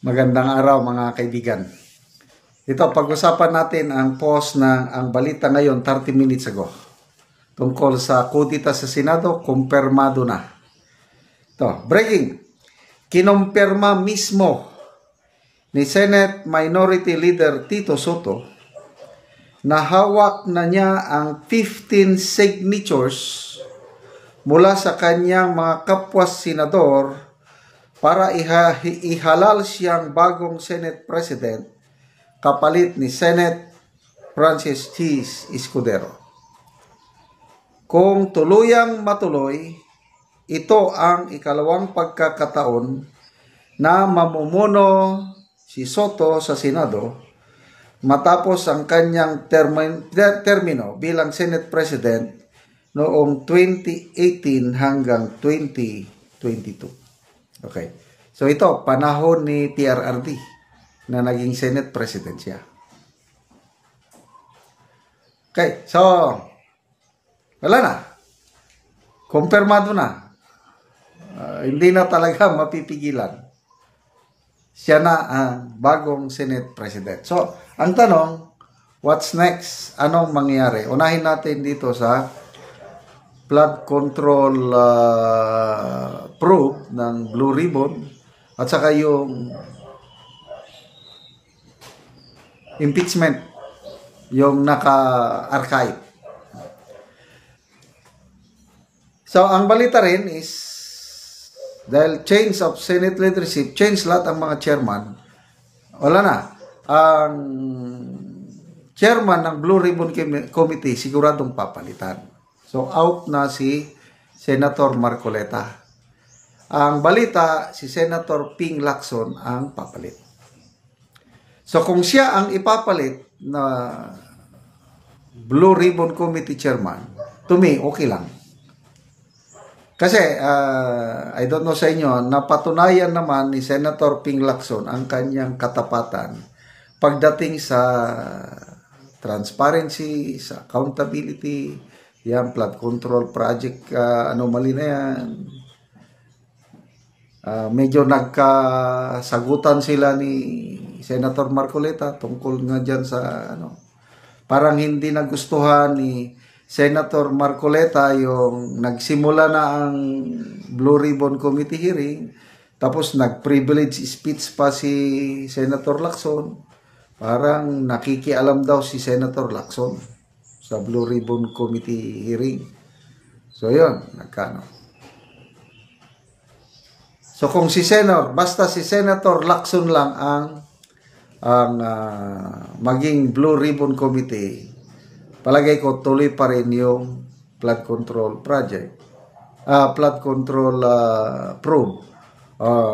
Magandang araw mga kaibigan. Ito, pag-usapan natin ang post ng ang balita ngayon 30 minutes ago. Tungkol sa kudita sa Senado, kumpirmado na. Ito, breaking. Kinumpirma mismo ni Senate Minority Leader Tito Soto na hawak na niya ang 15 signatures mula sa kanyang mga kapwa senador para ihalal siyang bagong Senate President kapalit ni Senate Francis T. Escudero. Kung tuluyang matuloy, ito ang ikalawang pagkakataon na mamumuno si Soto sa Senado matapos ang kanyang termino bilang Senate President noong 2018 hanggang 2022. Okay. So ito, panahon ni PRRD na naging Senate President siya. Okay. So, wala na. Kumpirmado na. Hindi na talaga mapipigilan. Siya na ang bagong Senate President. So, ang tanong, what's next? Anong mangyayari? Unahin natin dito sa flood control probe ng Blue Ribbon at saka yung impeachment, yung naka-archive. So, ang balita rin is dahil change of Senate leadership, change lahat ang mga chairman, wala na. Ang chairman ng Blue Ribbon Committee siguradong papalitan. So, out na si Senator Marcoleta. Ang balita, si Senator Ping Lacson ang papalit. So, kung siya ang ipapalit na Blue Ribbon Committee Chairman, to me, okay lang. Kasi, I don't know sa inyo, napatunayan naman ni Senator Ping Lacson ang kanyang katapatan pagdating sa transparency, sa accountability, yan, flood control project, anomaly na yan. Medyo nagkasagutan sila ni Senator Marcoleta tungkol nga dyan sa, parang hindi nagustuhan ni Senator Marcoleta yung nagsimula na ang Blue Ribbon Committee hearing, tapos nag-privilege speech pa si Senator Lacson. Parang nakikialam daw si Senator Lacson sa Blue Ribbon Committee hearing. So, yun, nagkano. So, kung si basta si Senator Lacson lang ang maging Blue Ribbon Committee, palagay ko tuloy pa rin yung flood control project. Flood control probe.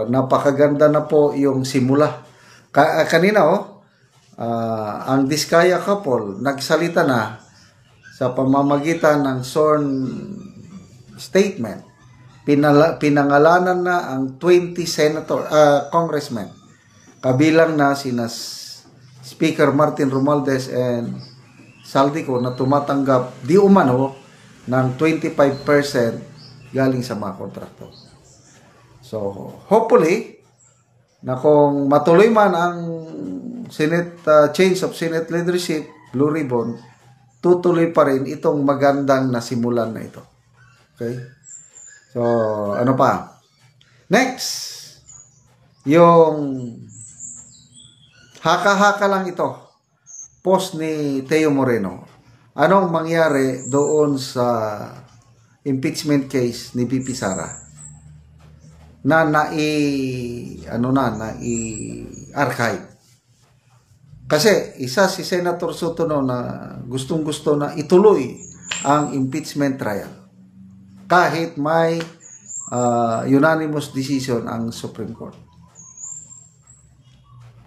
Napakaganda na po yung simula. Kanina, ang Diskaya couple, nagsalita na sa pamamagitan ng sworn statement. Pinangalanan na ang 20 congressmen. Kabilang na sina Speaker Martin Romualdez and Saldico na tumatanggap di umano ng 25% galing sa mga kontraktor. So, hopefully, na kung matuloy man ang Senate change of Senate leadership, Blue Ribbon, tutuloy pa rin itong magandang nasimulan na ito. Okay? So, ano pa? Next, yung haka-haka lang ito. Post ni Teo Moreno. Anong mangyari doon sa impeachment case ni Pipi Sara na nai-archive? Kasi isa si Senator Soto na gustong-gusto na ituloy ang impeachment trial kahit may unanimous decision ang Supreme Court.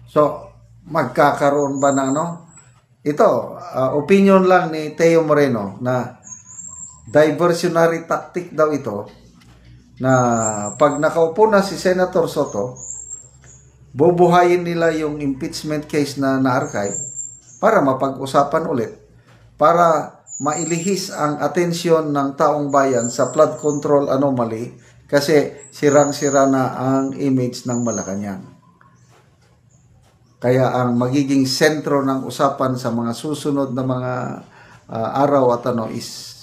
So, magkakaroon ba na ito, opinion lang ni Teo Moreno na diversionary tactic daw ito na pag nakaupo na si Senator Soto, bubuhayin nila yung impeachment case na na-archive para mapag-usapan ulit, para mailihis ang atensyon ng taong bayan sa flood control anomaly kasi sirang-sira na ang image ng Malacanang. Kaya ang magiging sentro ng usapan sa mga susunod na mga araw at is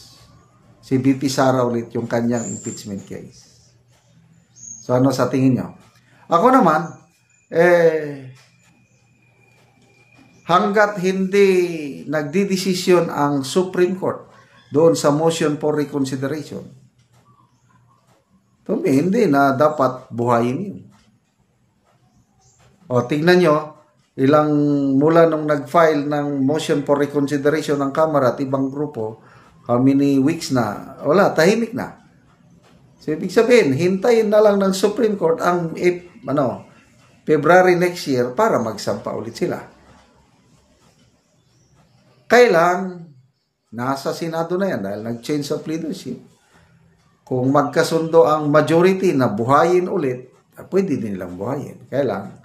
si VP Sara ulit yung kanyang impeachment case. So ano sa tingin nyo? Ako naman, hanggat hindi nagdidesisyon ang Supreme Court doon sa motion for reconsideration, hindi na dapat buhayin yun. O tingnan nyo, mula nung nag-file ng motion for reconsideration ng Kamara at ibang grupo, how many weeks na, wala, tahimik na. So, ibig sabihin, hintayin na lang ng Supreme Court ang February next year para magsampa ulit sila. Kailang, nasa Senado na yan dahil nag-change of leadership. Kung magkasundo ang majority na buhayin ulit, pwede din nilang buhayin. Kailang,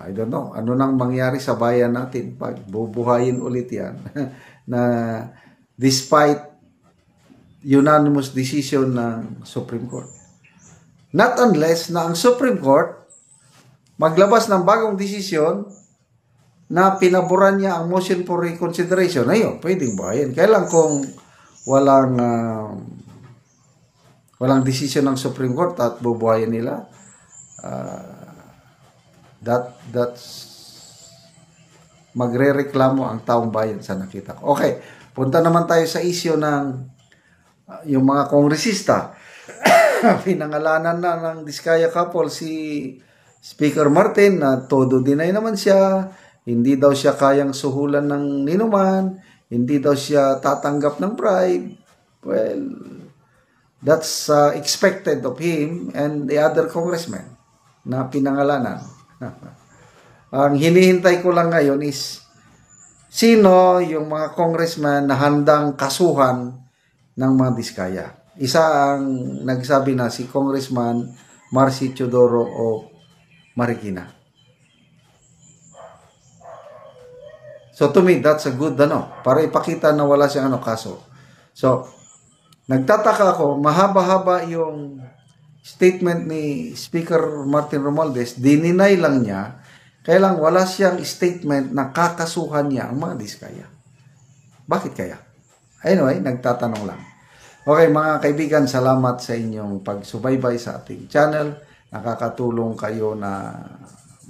I don't know, ano nang mangyari sa bayan natin pag bubuhayin ulit yan na despite unanimous decision ng Supreme Court. Not unless na ang Supreme Court maglabas ng bagong desisyon na pinaboran niya ang motion for reconsideration. Ayun, pwedeng buhayin. Kailan kung walang desisyon ng Supreme Court at bubuhayin nila, that's magrereklamo ang taong bayan sa nakita ko. Okay, punta naman tayo sa issue ng yung mga kongresista. Pinangalanan na ng Diskaya couple si Speaker Martin na todo deny naman siya, hindi daw siya kayang suhulan ng ninuman, hindi daw siya tatanggap ng bribe. Well, that's expected of him and the other congressmen na pinangalanan. Ang hinihintay ko lang ngayon is sino yung mga congressman na handang kasuhan ng mga Diskaya. Isa ang nagsabi na si Congressman Marcy Teodoro o Marikina. So to me, that's a good para ipakita na wala siyang kaso. So, nagtataka ako, mahaba-haba yung statement ni Speaker Martin Romualdez, dininay lang niya, kailang wala siyang statement na kakasuhan niya ang mga Diskaya. Bakit kaya? Anyway, nagtatanong lang. Okay mga kaibigan, salamat sa inyong pagsubaybay sa ating channel. Nakakatulong kayo na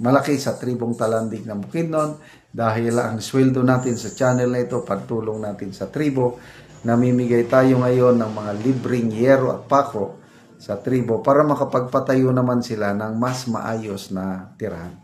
malaki sa Tribong Talandig ng Bukidnon dahil ang sweldo natin sa channel na ito, pagtulong natin sa tribo. Namimigay tayo ngayon ng mga libreng yero at pako sa tribo para makapagpatayo naman sila ng mas maayos na tirahan.